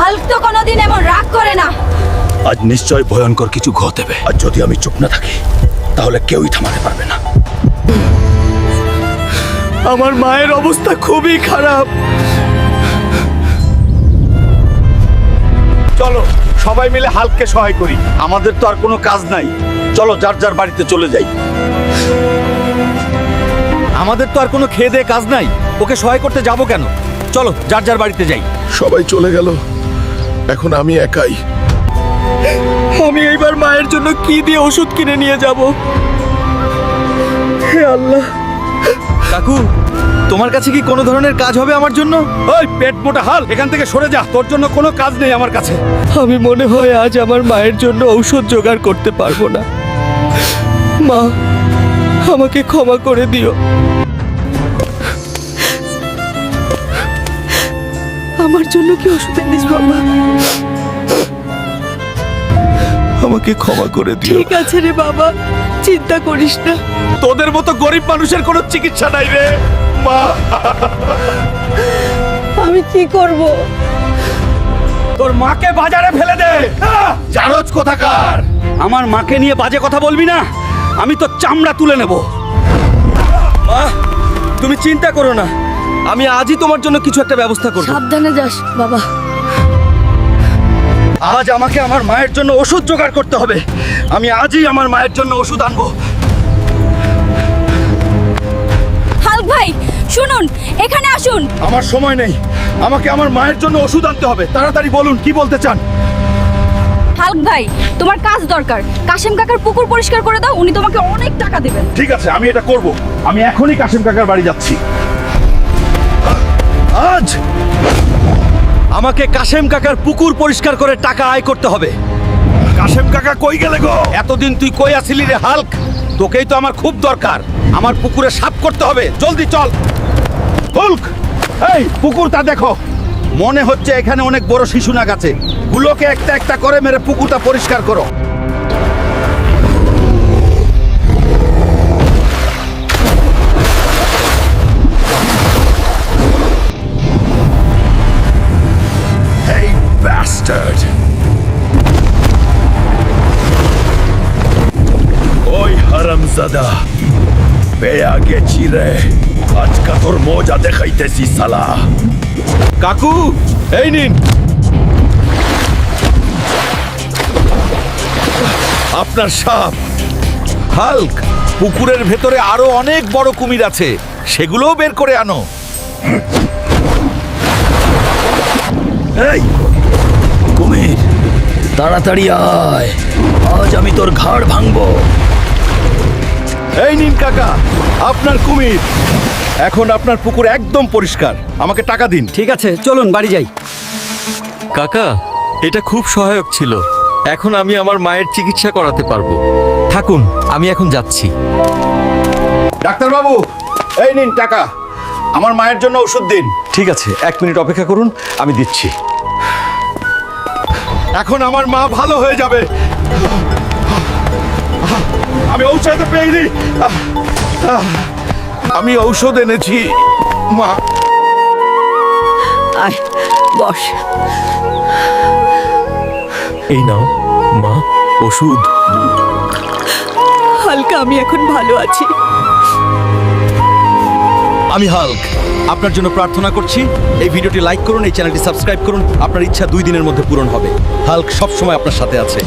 Hulk তো কোনোদিন এমন রাগ করে না। আজ নিশ্চয় ভয়ঙ্কর কিছু ঘটেবে, আর যদি আমি চুপ না থাকি তাহলে কেউই থামাতে পারবে না। আমার মায়ের অবস্থা খুবই খারাপ। চলো সবাই মিলে হাল্ককে সহায় করি। আমাদের তো আর কোনো কাজ নাই, চলো যার যার বাড়িতে চলে যাই। আমাদের তো আর কোনো খেয়ে দেয়ে কাজ নাই, ওকে সহায় করতে যাব কেন? চলো যার যার বাড়িতে যাই। সবাই চলে গেল, এখন আমি একাই। আমি এইবার মায়ের জন্য কি দিয়ে ওষুধ কিনে নিয়ে যাব? হে আল্লাহ। কাকু, তোমার কাছে কি কোনো ধরনের কাজ হবে আমার জন্য? ওই পেট মোটা হাল, এখান থেকে সরে যা, তোর জন্য কোনো কাজ নেই আমার কাছে। আমি মনে হয় আজ আমার মায়ের জন্য ঔষধ জোগাড় করতে পারবো না। মা, আমাকে ক্ষমা করে দিও। আমার জন্য কি ওষুধ এনেছিস বাবা? আমাকে ক্ষমা করে দিও। ঠিক আছে রে বাবা, চিন্তা করিস না। তোদের মতো গরিব মানুষের কোনো চিকিৎসা নাই রে মা। আমি কি করব? তোর মাকে বাজারে ফেলে দে। জানোজ কোথাকার, আমার মাকে নিয়ে বাজে কথা বলবি না, আমি তো চামড়া তুলে নেব। মা, তুমি চিন্তা করো না, আমি আজই তোমার জন্য কিছু একটা ব্যবস্থা করব। সাবধানে যাস বাবা। আজ আমাকে আমার মায়ের জন্য ওষুধ জোগাড় করতে হবে। আমি আজই আমার মায়ের জন্য ওষুধ আনবো। হাল্ক ভাই শুনুন, এখানে আসুন। আমার সময় নেই, আমাকে আমার মায়ের জন্য ওষুধ আনতে হবে। তাড়াতাড়ি বলুন কি বলতে চান। হাল্ক ভাই, তোমার কাজ দরকার। কাশেম কাকার পুকুর পরিষ্কার করে দাও, উনি তোমাকে অনেক টাকা দেবেন। ঠিক আছে, আমি এটা করব। আমি এখনই কাশেম কাকার বাড়ি যাচ্ছি। আজ আমাকে কাশেম কাকার পুকুর পরিষ্কার করে টাকা আয় করতে হবে। কাশেম কাকা কই গেলে গো? এতদিন তুই কই আছিলি রে হাল্ক? তোকেই তো আমার খুব দরকার। আমার পুকুরে সাফ করতে হবে, জলদি চল। হাল্ক, এই পুকুরটা দেখো, মনে হচ্ছে এখানে অনেক বড় শিশু নাগ আছে। গুলোকে একটা একটা করে মেরে পুকুরটা পরিষ্কার করো। Hey bastard! ওই হারামজাদা, পেয়া গেছি রে। আজকা তোর মজা দেখাইতেছি সালা। কাকু, এই নিন। আপনার সাপ। হাল্ক, পুকুরের ভেতরে আরো অনেক বড় কুমির আছে, সেগুলোও বের করে আনো। এই কুমির, তাড়াতাড়ি আয়, আজ আমি তোর ঘাড় ভাঙবো। এই নিন কাকা, আপনার কুমির। এখন আপনার পুকুর একদম পরিষ্কার। আমাকে টাকা দিন। ঠিক আছে, চলুন বাড়ি যাই। কাকা, এটা খুব সহায়ক ছিল। এখন আমি আমার মায়ের চিকিৎসা করাতে পারবো। থাকুন, আমি এখন যাচ্ছি। ডাক্তার বাবু, এই নিন টাকা। আমার মায়ের জন্য ওষুধ দিন। ঠিক আছে, 1 মিনিট অপেক্ষা করুন, আমি দিচ্ছি। এখন আমার মা ভালো হয়ে যাবে। আমি ঔষধ পেয়েছি। আমি ঔষধ এনেছি মা। আয় বস। এই নাও মা, ওষুধ। হালকা, আমি এখন ভালো আছি। আমি হাল্ক, আপনার জন্য প্রার্থনা করছি। এই ভিডিওটি লাইক করুন, এই চ্যানেলটি সাবস্ক্রাইব করুন। আপনার ইচ্ছা 2 দিনের মধ্যে পূরণ হবে। হাল্ক সবসময় আপনার সাথে আছে।